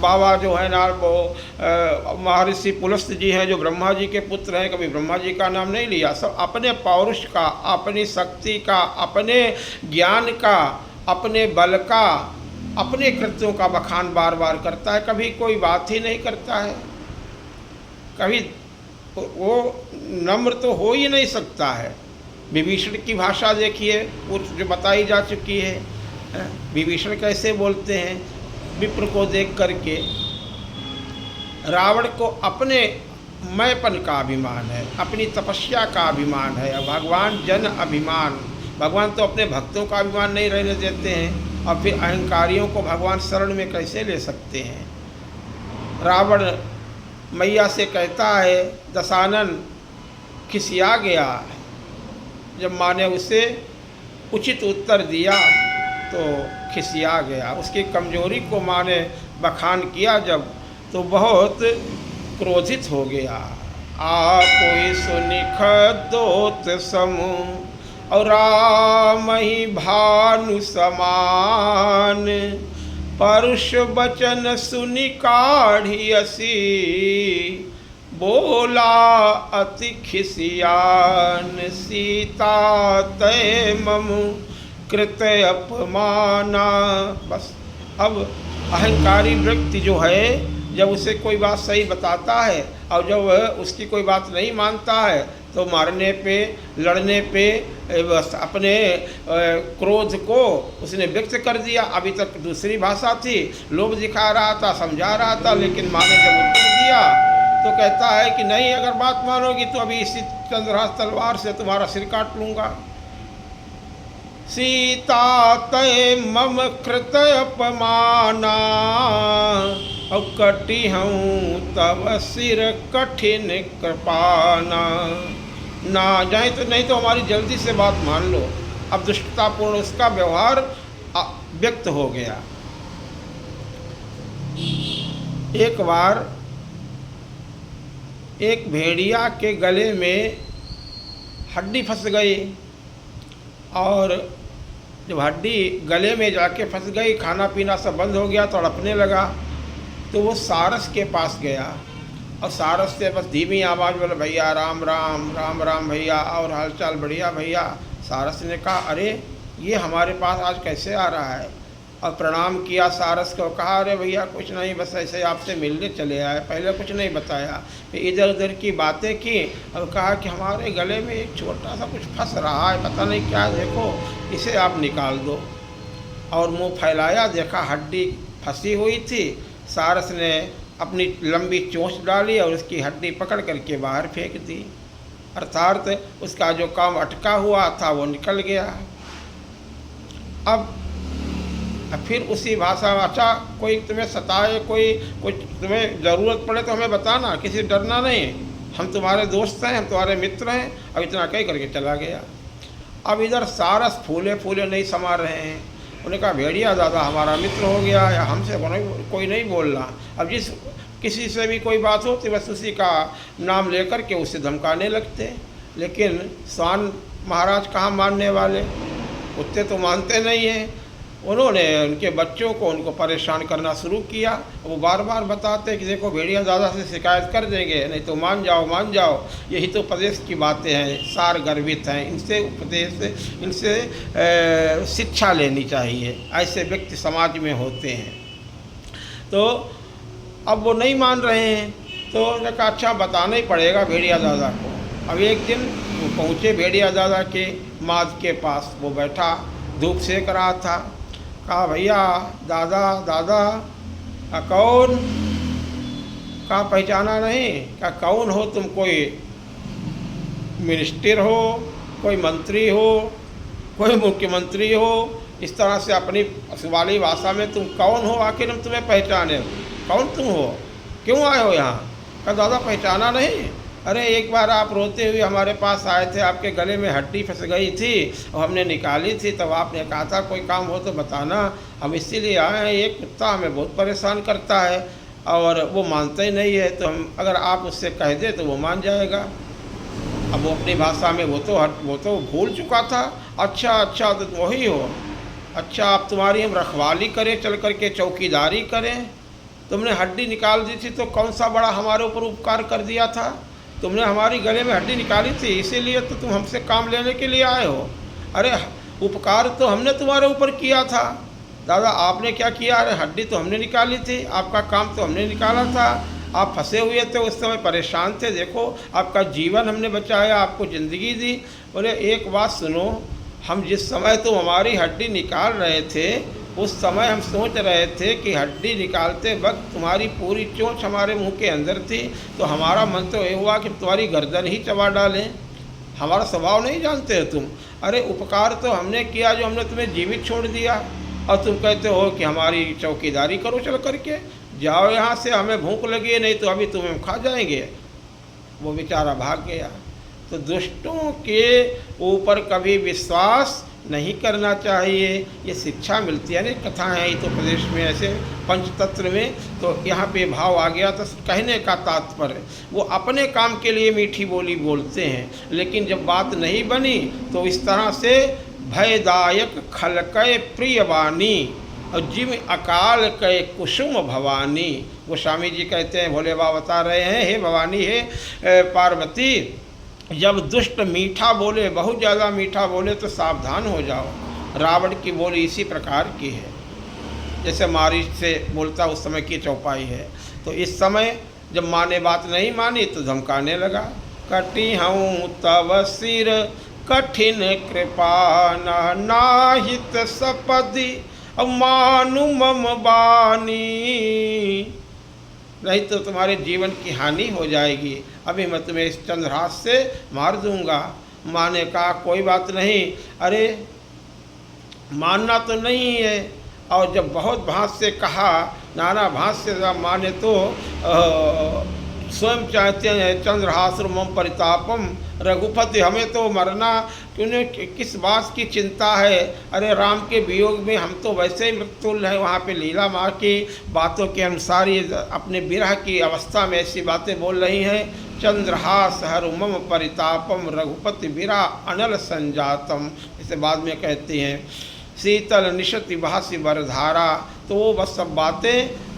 बाबा जो है ना वो महर्षि पुलस्त जी हैं जो ब्रह्मा जी के पुत्र हैं, कभी ब्रह्मा जी का नाम नहीं लिया। सब अपने पौरुष का, अपनी शक्ति का, अपने ज्ञान का, अपने बल का, अपने कृत्यों का बखान बार बार करता है, कभी कोई बात ही नहीं करता है। कभी वो नम्र तो हो ही नहीं सकता है। विभीषण की भाषा देखिए, वो जो बताई जा चुकी है। विभीषण कैसे बोलते हैं विप्र को देख करके। रावण को अपने मैंपन का अभिमान है, अपनी तपस्या का अभिमान है। भगवान जन अभिमान, भगवान तो अपने भक्तों का अभिमान नहीं रहने देते हैं, और फिर अहंकारियों को भगवान शरण में कैसे ले सकते हैं। रावण मैया से कहता है, दशानन खिसिया गया। जब माँ ने उसे उचित उत्तर दिया तो खिसिया गया। उसकी कमजोरी को माँ ने बखान किया जब, तो बहुत क्रोधित हो गया। कोई सुनिख दोत समूह और राम ही भानु समान, परुष बचन सुनि काढ़ियसी, बोला अति खिसियान, सीता तय ममु कृत अपमाना। बस अब अहंकारी व्यक्ति जो है, जब उसे कोई बात सही बताता है और जब उसकी कोई बात नहीं मानता है, तो मारने पे, लड़ने पे बस अपने क्रोध को उसने व्यक्त कर दिया। अभी तक दूसरी भाषा थी, लोभ दिखा रहा था, समझा रहा था, लेकिन माँ ने जब उत्तर दिया तो कहता है कि नहीं, अगर बात मानोगी तो अभी इसी चंद्रहास तलवार से तुम्हारा सिर काट लूँगा। सीता तय मम कृत अपमाना, अब कटी हूँ तब सिर कठिन कृपाना। ना जाए तो नहीं तो हमारी जल्दी से बात मान लो। अब दुष्टतापूर्ण उसका व्यवहार व्यक्त हो गया। एक बार एक भेड़िया के गले में हड्डी फंस गई, और जब हड्डी गले में जाके फंस गई, खाना पीना सब बंद हो गया, तड़पने लगा। तो वो सारस के पास गया और सारस से बस धीमी आवाज़ बोला, भैया राम राम, राम राम भैया, और हालचाल बढ़िया भैया। सारस ने कहा, अरे ये हमारे पास आज कैसे आ रहा है? और प्रणाम किया सारस को, कहा अरे भैया कुछ नहीं, बस ऐसे आपसे मिलने चले आए, पहले कुछ नहीं बताया। फिर इधर उधर की बातें की और कहा कि हमारे गले में एक छोटा सा कुछ फंस रहा है, पता नहीं क्या, देखो इसे आप निकाल दो। और मुंह फैलाया, देखा हड्डी फंसी हुई थी। सारस ने अपनी लंबी चोंच डाली और उसकी हड्डी पकड़ करके बाहर फेंक दी, अर्थात उसका जो काम अटका हुआ था वो निकल गया। अब फिर उसी भाषा में, अच्छा कोई तुम्हें सताए, कोई कुछ तुम्हें ज़रूरत पड़े तो हमें बताना, किसी से डरना नहीं, हम तुम्हारे दोस्त हैं, हम तुम्हारे मित्र हैं। अब इतना कह करके चला गया। अब इधर सारस फूले फूले नहीं समा रहे हैं। उन्होंने कहा, भेड़िया दादा हमारा मित्र हो गया, या हमसे कोई नहीं बोल रहा। अब जिस किसी से भी कोई बात होती बस उसी का नाम लेकर के उसे धमकाने लगते। लेकिन स्वान महाराज कहाँ मानने वाले, कुत्ते तो मानते नहीं हैं। उन्होंने उनके बच्चों को उनको परेशान करना शुरू किया। वो बार बार बताते कि देखो भेड़िया दादा से शिकायत कर देंगे, नहीं तो मान जाओ मान जाओ। यही तो उपदेश की बातें हैं, सार गर्वित हैं, इनसे उपदेश, इनसे शिक्षा लेनी चाहिए। ऐसे व्यक्ति समाज में होते हैं। तो अब वो नहीं मान रहे हैं, तो उन्होंने कहा अच्छा बताना ही पड़ेगा भेड़िया दादा को। अब एक दिन वो पहुँचे भेड़िया दादा के माद के पास, वो बैठा धूप सेक रहा था। कहा भैया दादा दादा, कौन? कहा पहचाना नहीं? कहा कौन हो तुम? कोई मिनिस्टर हो, कोई मंत्री हो, कोई मुख्यमंत्री हो? इस तरह से अपनी वाली भाषा में तुम कौन हो? आखिर हम तुम्हें पहचाने, कौन तुम हो, क्यों आए हो यहाँ? कहा दादा पहचाना नहीं? अरे एक बार आप रोते हुए हमारे पास आए थे, आपके गले में हड्डी फंस गई थी और हमने निकाली थी, तब आपने कहा था कोई काम हो तो बताना, हम इसीलिए आए हैं। एक कुत्ता हमें बहुत परेशान करता है और वो मानता ही नहीं है, तो हम अगर आप उससे कह दें तो वो मान जाएगा। अब वो अपनी भाषा में वो तो भूल चुका था। अच्छा अच्छा, तो वही हो? अच्छा, आप तुम्हारी हम रखवाली करें, चल कर के चौकीदारी करें? तुमने हड्डी निकाल दी थी तो कौन सा बड़ा हमारे ऊपर उपकार कर दिया था? तुमने हमारी गले में हड्डी निकाली थी, इसीलिए तो तुम हमसे काम लेने के लिए आए हो। अरे उपकार तो हमने तुम्हारे ऊपर किया था। दादा आपने क्या किया? अरे हड्डी तो हमने निकाली थी, आपका काम तो हमने निकाला था। आप फंसे हुए थे, उस समय परेशान थे, देखो आपका जीवन हमने बचाया, आपको ज़िंदगी दी। बोले एक बात सुनो, हम जिस समय तुम हमारी हड्डी निकाल रहे थे, उस समय हम सोच रहे थे कि हड्डी निकालते वक्त तुम्हारी पूरी चोंच हमारे मुंह के अंदर थी, तो हमारा मन तो ये हुआ कि तुम्हारी गर्दन ही चबा डालें। हमारा स्वभाव नहीं जानते हो तुम। अरे उपकार तो हमने किया जो हमने तुम्हें जीवित छोड़ दिया, और तुम कहते हो कि हमारी चौकीदारी करो, चल करके जाओ यहाँ से, हमें भूख लगी है, नहीं तो अभी तुम्हें खा जाएंगे। वो बेचारा भाग गया। तो दुष्टों के ऊपर कभी विश्वास नहीं करना चाहिए, ये शिक्षा मिलती है। ना कथाएँ हैं तो प्रदेश में ऐसे पंचतंत्र में, तो यहाँ पे भाव आ गया। तो कहने का तात्पर्य, वो अपने काम के लिए मीठी बोली बोलते हैं, लेकिन जब बात नहीं बनी तो इस तरह से भयदायक खलकय प्रियवाणी और जिम अकाल कय कुसुम भवानी। गोस्वामी जी कहते हैं, भोले बाबा बता रहे हैं, हे भवानी, हे पार्वती, जब दुष्ट मीठा बोले, बहुत ज़्यादा मीठा बोले तो सावधान हो जाओ। रावण की बोली इसी प्रकार की है, जैसे मारीच से बोलता उस समय की चौपाई है। तो इस समय जब माँ ने बात नहीं मानी तो धमकाने लगा, कटी हूँ तव सिर कठिन कृपा नाहित सपदि मानु मम बानी, नहीं तो तुम्हारे जीवन की हानि हो जाएगी, अभी मैं तुम्हें इस चंद्रहास से मार दूंगा। माँ ने कहा कोई बात नहीं, अरे मानना तो नहीं है। और जब बहुत भाष्य कहा, नाना भाष्य माँ ने तो स्वयं चाहते हैं चंद्रहासुर मम परितापम, रघुपति हमें तो मरना, क्योंकि किस बात की चिंता है? अरे राम के वियोग में हम तो वैसे ही मृत्युल है। वहाँ पे लीला माँ की बातों के अनुसार ये अपने विरह की अवस्था में ऐसी बातें बोल रही हैं। चंद्रहास हर मम परितापम रघुपति विरह अनल संजातम, इसे बाद में कहती हैं। शीतल निशति भासी वरधारा, तो वो बस सब बातें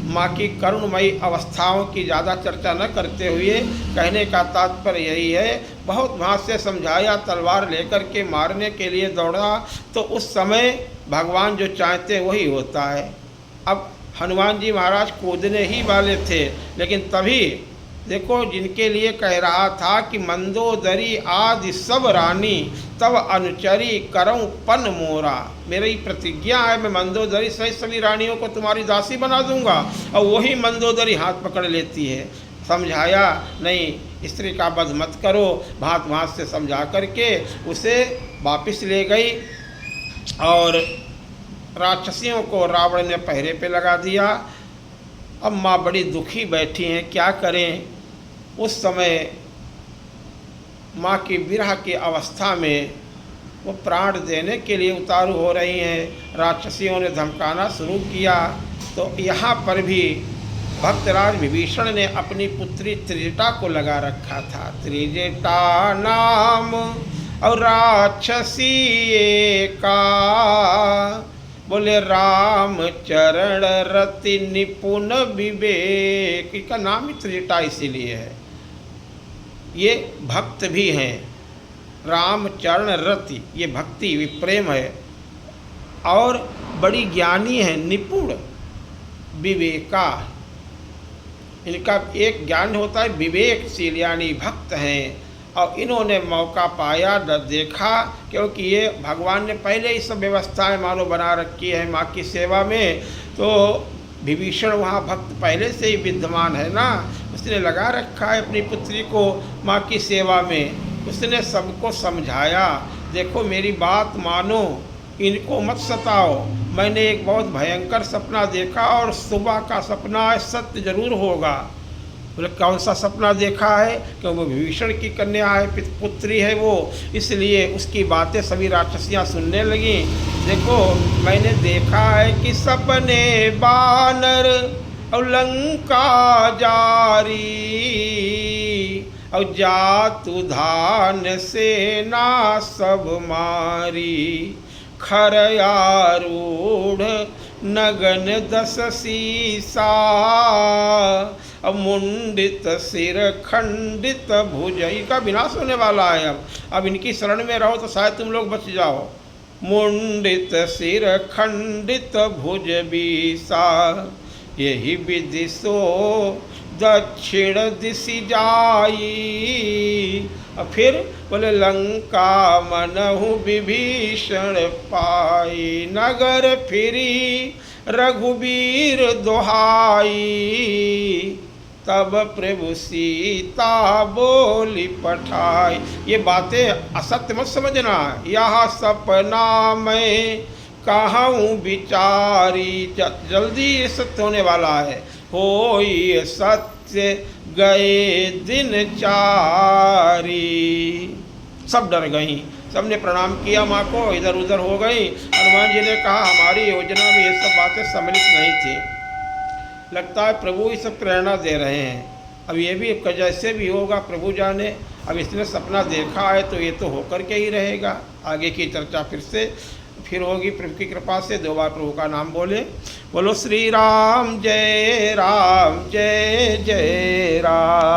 माँ की करुणमयी अवस्थाओं की ज़्यादा चर्चा न करते हुए कहने का तात्पर्य यही है। बहुत भाष्य समझाया, तलवार लेकर के मारने के लिए दौड़ा, तो उस समय भगवान जो चाहते वही होता है। अब हनुमान जी महाराज कूदने ही वाले थे, लेकिन तभी देखो जिनके लिए कह रहा था कि मंदोदरी आदि सब रानी तब अनुचरी करऊँ पन मोरा, मेरी प्रतिज्ञा है मैं मंदोदरी सहित सभी रानियों को तुम्हारी दासी बना दूंगा। और वही मंदोदरी हाथ पकड़ लेती है। समझाया नहीं, स्त्री का वध मत करो, भांत भांत से समझा करके उसे वापस ले गई और राक्षसियों को रावण ने पहरे पे लगा दिया। अब माँ बड़ी दुखी बैठी हैं, क्या करें? उस समय माँ की विरह की अवस्था में वो प्राण देने के लिए उतारू हो रही हैं। राक्षसियों ने धमकाना शुरू किया। तो यहाँ पर भी भक्तराज विभीषण ने अपनी पुत्री त्रिजटा को लगा रखा था। त्रिजटा नाम और राक्षसी का, बोले राम चरण रति निपुण विवेक, का नाम ही त्रिजटा इसीलिए है। ये भक्त भी हैं, राम चरण रति, ये भक्ति ये प्रेम है, और बड़ी ज्ञानी है, निपुण विवेका, इनका एक ज्ञान होता है विवेकशील, यानी भक्त हैं और इन्होंने मौका पाया, देखा, क्योंकि ये भगवान ने पहले ही सब व्यवस्थाएं मानो बना रखी है माँ की सेवा में। तो विभीषण वहाँ भक्त पहले से ही विद्यमान है ना, उसने लगा रखा है अपनी पुत्री को माँ की सेवा में। उसने सबको समझाया, देखो मेरी बात मानो, इनको मत सताओ, मैंने एक बहुत भयंकर सपना देखा और सुबह का सपना है, सत्य जरूर होगा। बोले कौन सा सपना देखा है? कि वो विभीषण की कन्या है, पुत्री है वो, इसलिए उसकी बातें सभी राक्षसियाँ सुनने लगीं। देखो मैंने देखा है कि सपने बानर और लंका जारी और जातु धान सेना सब मारी, खरयारूढ़ नगन दस सीसा अब मुंडित सिर खंडित भुज, इनका विनाश होने वाला है। अब इनकी शरण में रहो तो शायद तुम लोग बच जाओ। मुंडित सिर खंडित भुज बीसा, यही विधि सो दक्षिण दिशि जाई। और फिर बोले लंका मनहु विभीषण पाई, नगर फिरी रघुबीर दोहाई। तब प्रभु सीता बोली पठाई। ये बातें असत्य मत समझना, यह सपना मैं कहूँ विचारी, जल्दी ये सत्य होने वाला है। हो ये सत्य गए दिन चारी। सब डर गई, सबने प्रणाम किया माँ को, इधर उधर हो गई। हनुमान जी ने कहा हमारी योजना में ये सब बातें सम्मिलित नहीं थी, लगता है प्रभु ही सब प्रेरणा दे रहे हैं। अब ये भी जैसे भी होगा प्रभु जाने। अब इसने सपना देखा है तो ये तो होकर के ही रहेगा। आगे की चर्चा फिर होगी प्रभु की कृपा से। 2 बार प्रभु का नाम बोले। बोलो श्री राम जय जय राम।